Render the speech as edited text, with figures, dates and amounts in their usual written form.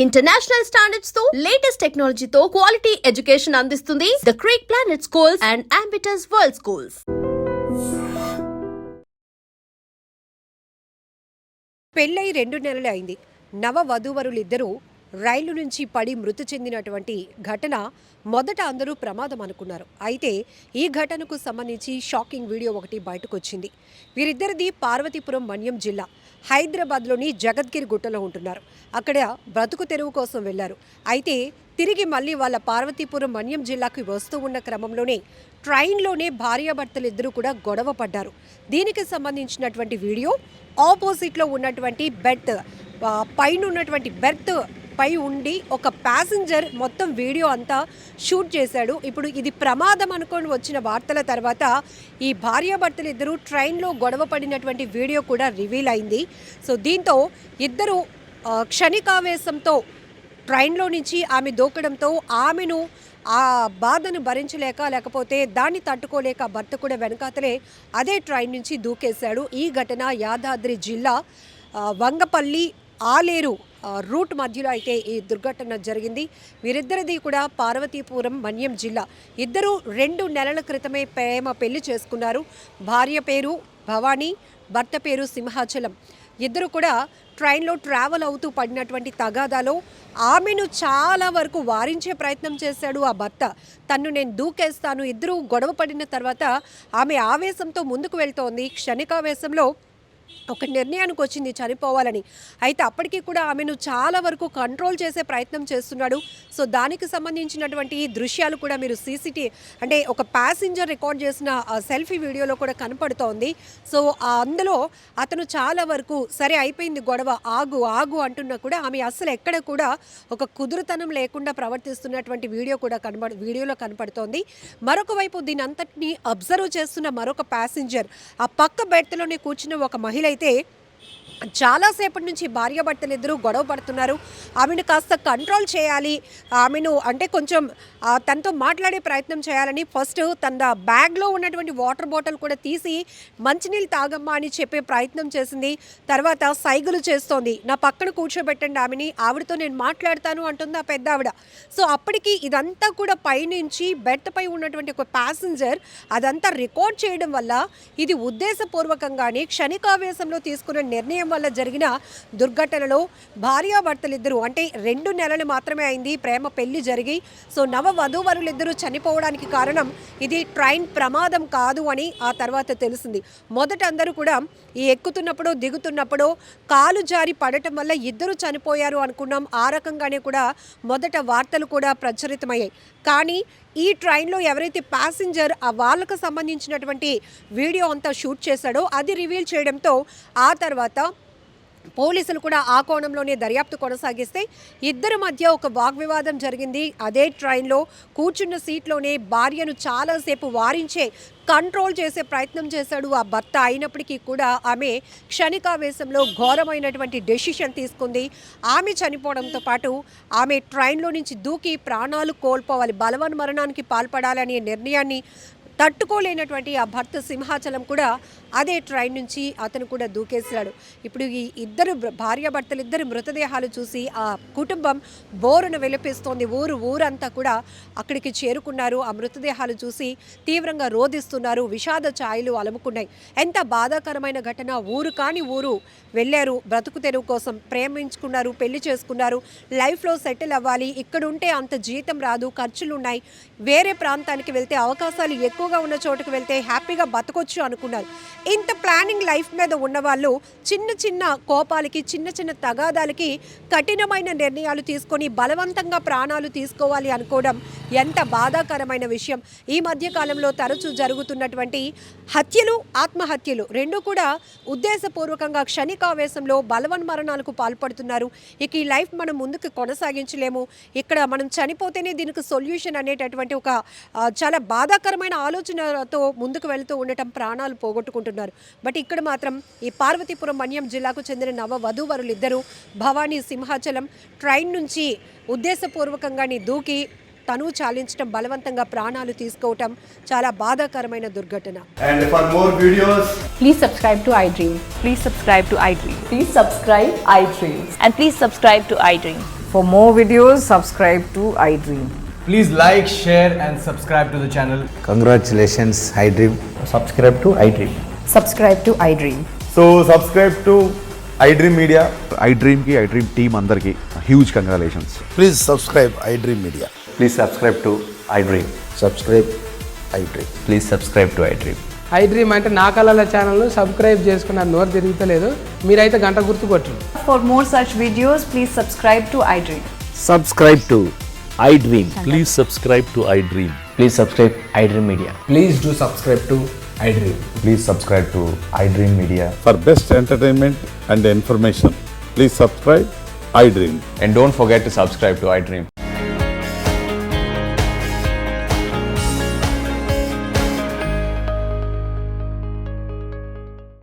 International standards తో latest టెక్నాలజీతో quality education అందిస్తుంది the creek planet schools and Ambitus world schools. పెళ్ళై 2 నెలలు అయింది. నవ వధూవరులిద్దరూ రైలు నుంచి పడి మృతి చెందినటువంటి ఘటన మొదట అందరూ ప్రమాదం అనుకున్నారు. అయితే ఈ ఘటనకు సంబంధించి షాకింగ్ వీడియో ఒకటి బయటకు వచ్చింది. వీరిద్దరిది పార్వతీపురం మన్యం జిల్లా. హైదరాబాద్లోని జగద్గిరి గుట్టలో ఉంటున్నారు. అక్కడ బ్రతుకు తెరువు కోసం వెళ్లారు. అయితే తిరిగి మళ్ళీ వాళ్ళ పార్వతీపురం మన్యం జిల్లాకి వస్తూ ఉన్న క్రమంలోనే ట్రైన్లోనే భార్యాభర్తలు ఇద్దరు కూడా గొడవ పడ్డారు. దీనికి సంబంధించినటువంటి వీడియో ఆపోజిట్లో ఉన్నటువంటి బెర్త్ పైన ఉన్నటువంటి బెర్త్ పై ఉండి ఒక ప్యాసింజర్ మొత్తం వీడియో అంతా షూట్ చేశాడు. ఇప్పుడు ఇది ప్రమాదం అనుకొని వచ్చిన వార్తల తర్వాత ఈ భార్యాభర్తలు ఇద్దరు ట్రైన్లో గొడవ పడినటువంటి వీడియో కూడా రివీల్ అయింది. సో దీంతో ఇద్దరు క్షణికావేశంతో ట్రైన్లో నుంచి ఆమె దూకడంతో ఆమెను ఆ బాధను భరించలేక లేకపోతే దాన్ని తట్టుకోలేక భర్త కూడా వెనకాతలే అదే ట్రైన్ నుంచి దూకేశాడు. ఈ ఘటన యాదాద్రి జిల్లా వంగపల్లి ఆలేరు రూట్ మధ్యలో అయితే ఈ దుర్ఘటన జరిగింది. వీరిద్దరిది కూడా పార్వతీపురం మన్యం జిల్లా. ఇద్దరు 2 నెలల క్రితమే ప్రేమ పెళ్లి చేసుకున్నారు. భార్య పేరు భవానీ, భర్త పేరు సింహాచలం. ఇద్దరు కూడా ట్రైన్లో ట్రావెల్ అవుతూ పడినటువంటి తగాదాలో ఆమెను చాలా వరకు వారించే ప్రయత్నం చేశాడు ఆ భర్త. తన్ను నేను దూకేస్తాను. ఇద్దరు గొడవ పడిన తర్వాత ఆమె ఆవేశంతో ముందుకు వెళ్తోంది. క్షణికావేశంలో ఒక నిర్ణయానికి వచ్చింది చనిపోవాలని. అయితే అప్పటికీ కూడా ఆమెను చాలా వరకు కంట్రోల్ చేసే ప్రయత్నం చేస్తున్నాడు. సో దానికి సంబంధించినటువంటి దృశ్యాలు కూడా మీరు అంటే ఒక ప్యాసింజర్ రికార్డ్ చేసిన సెల్ఫీ వీడియోలో కూడా కనపడుతోంది. సో అందులో అతను చాలా వరకు సరే అయిపోయింది గొడవ, ఆగు ఆగు అంటున్నా కూడా ఆమె అసలు ఎక్కడ కూడా ఒక కుదురుతనం లేకుండా ప్రవర్తిస్తున్నటువంటి వీడియోలో కనపడుతోంది. మరొక వైపు దీని అంతటిని అబ్జర్వ్ చేస్తున్న మరొక ప్యాసింజర్, ఆ పక్క బెర్త్లోనే కూర్చున్న ఒక మహిళ అయితే చాలాసేపటి నుంచి భార్యాభర్తలు ఇద్దరు గొడవ పడుతున్నారు. ఆమెను కాస్త కంట్రోల్ చేయాలి, ఆమెను అంటే కొంచెం తనతో మాట్లాడే ప్రయత్నం చేయాలని ఫస్ట్ తన బ్యాగ్లో ఉన్నటువంటి వాటర్ బాటిల్ కూడా తీసి మంచినీళ్ళు తాగమ్మా అని చెప్పే ప్రయత్నం చేసింది. తర్వాత సైగులు చేస్తోంది, నా పక్కన కూర్చోబెట్టండి ఆమెని, ఆవిడతో నేను మాట్లాడతాను అంటుంది ఆ పెద్ద ఆవిడ. సో అప్పటికి ఇదంతా కూడా పైనుంచి బెర్త్ పై ఉన్నటువంటి ఒక ప్యాసింజర్ అదంతా రికార్డ్ చేయడం వల్ల ఇది ఉద్దేశపూర్వకంగానే క్షణికావేశంలో తీసుకున్న నిర్ణయం వల్ల జరిగిన దుర్ఘటనలో భార్యాభర్తలిద్దరూ అంటే 2 నెలలు మాత్రమే అయింది ప్రేమ పెళ్లి జరిగి. సో నవ వధూవరులిద్దరూ చనిపోవడానికి కారణం ఇది ట్రైన్ ప్రమాదం కాదు అని ఆ తర్వాత తెలిసింది. మొదట అందరూ కూడా ఈ ఎక్కుతున్నప్పుడు దిగుతున్నప్పుడు కాలు జారి పడటం వల్ల ఇద్దరు చనిపోయారు అనుకున్నాం. ఆ రకంగానే కూడా మొదట వార్తలు కూడా ప్రచురితమయ్యాయి. కానీ ఈ ట్రైన్లో ఎవరైతే ప్యాసింజర్ వాళ్ళకు సంబంధించినటువంటి వీడియో అంతా షూట్ చేశాడో అది రివీల్ చేయడంతో ఆ తర్వాత పోలీసులు కూడా ఆ కోణంలోనే దర్యాప్తు కొనసాగిస్తే ఇద్దరి మధ్య ఒక వాగ్వివాదం జరిగింది. అదే ట్రైన్లో కూర్చున్న సీట్లోనే భార్యను చాలాసేపు వారించే కంట్రోల్ చేసే ప్రయత్నం చేశాడు ఆ భర్త. అయినప్పటికీ కూడా ఆమె క్షణికావేశంలో ఘోరమైనటువంటి డెసిషన్ తీసుకుంది. ఆమె చనిపోవడంతో పాటు ఆమె ట్రైన్లో నుంచి దూకి ప్రాణాలు కోల్పోవాలి, బలవన్ మరణానికి పాల్పడాలనే నిర్ణయాన్ని తట్టుకోలేనటువంటి ఆ భర్త సింహాచలం కూడా అదే ట్రైన్ నుంచి అతను కూడా దూకేశాడు. ఇప్పుడు ఈ ఇద్దరు భార్యాభర్తలు ఇద్దరు మృతదేహాలు చూసి ఆ కుటుంబం బోరున విలపిస్తోంది. ఊరంతా కూడా అక్కడికి చేరుకున్నారు. ఆ మృతదేహాలు చూసి తీవ్రంగా రోధిస్తున్నారు. విషాద ఛాయలు అలుముకున్నాయి. ఎంత బాధాకరమైన ఘటన. ఊరు కాని ఊరు వెళ్ళారు, బ్రతుకు తెరువు కోసం ప్రేమించుకున్నారు, పెళ్లి చేసుకున్నారు, లైఫ్లో సెటిల్ అవ్వాలి, ఇక్కడ ఉంటే అంత జీతం రాదు, ఖర్చులు ఉన్నాయి, వేరే ప్రాంతానికి వెళ్తే అవకాశాలు ఎక్కువగా ఉన్న చోటుకు వెళ్తే హ్యాపీగా బతకొచ్చు అనుకున్నారు. ఇంత ప్లానింగ్ లైఫ్ మీద ఉన్నవాళ్ళు చిన్న చిన్న కోపాలకి చిన్న చిన్న తగాదాలకి కఠినమైన నిర్ణయాలు తీసుకొని బలవంతంగా ప్రాణాలు తీసుకోవాలి అనుకోవడం ఎంత బాధాకరమైన విషయం. ఈ మధ్య కాలంలో తరచూ జరుగుతున్నటువంటి హత్యలు, ఆత్మహత్యలు రెండు కూడా ఉద్దేశపూర్వకంగా క్షణికావేశంలో బలవన్ మరణాలకు పాల్పడుతున్నారు. ఇక ఈ లైఫ్ మనం ముందుకు కొనసాగించలేము, ఇక్కడ మనం చనిపోతేనే దీనికి సొల్యూషన్ అనేటటువంటి ఒక చాలా బాధాకరమైన ఆలోచనతో ముందుకు వెళుతూ ఉండటం ప్రాణాలు పోగొట్టుకుంటున్నారు. బట్ ఇక్కడ మాత్రం ఈ పార్వతీపురం మన్యం జిల్లాకు చెందిన నవ వధూవరులిద్దరూ భవానీ, సింహాచలం ట్రైన్ నుంచి ఉద్దేశపూర్వకంగానే దూకి తను చాలించడం, బలవంతంగా ప్రాణాలు తీసుకోవటం చాలా బాధాకరమైన దుర్ఘటన. And for more videos, please subscribe to iDream. Please subscribe to iDream. Please subscribe iDream. And please subscribe to iDream. For more videos, subscribe to iDream. Please like, share, and subscribe to the channel. Congratulations, iDream. subscribe to iDream. Subscribe to iDream. So subscribe to iDream Media. iDream team అందరికి huge congratulations. Please subscribe iDream Media. Please subscribe to iDream. Subscribe iDream. Please subscribe to iDream. iDream అంటే నా కళల ఛానల్ను subscribe చేసుకున్న నోరు తిరుగుతలేదు, మీరైతే గంట గుర్తు కొట్టండి. For more such videos, please subscribe to iDream. Subscribe to iDream. Please subscribe to iDream. Please subscribe iDream Media. Please do subscribe to iDream. Please subscribe to iDream Media. For best entertainment and information, please subscribe iDream. And don't forget to subscribe to iDream.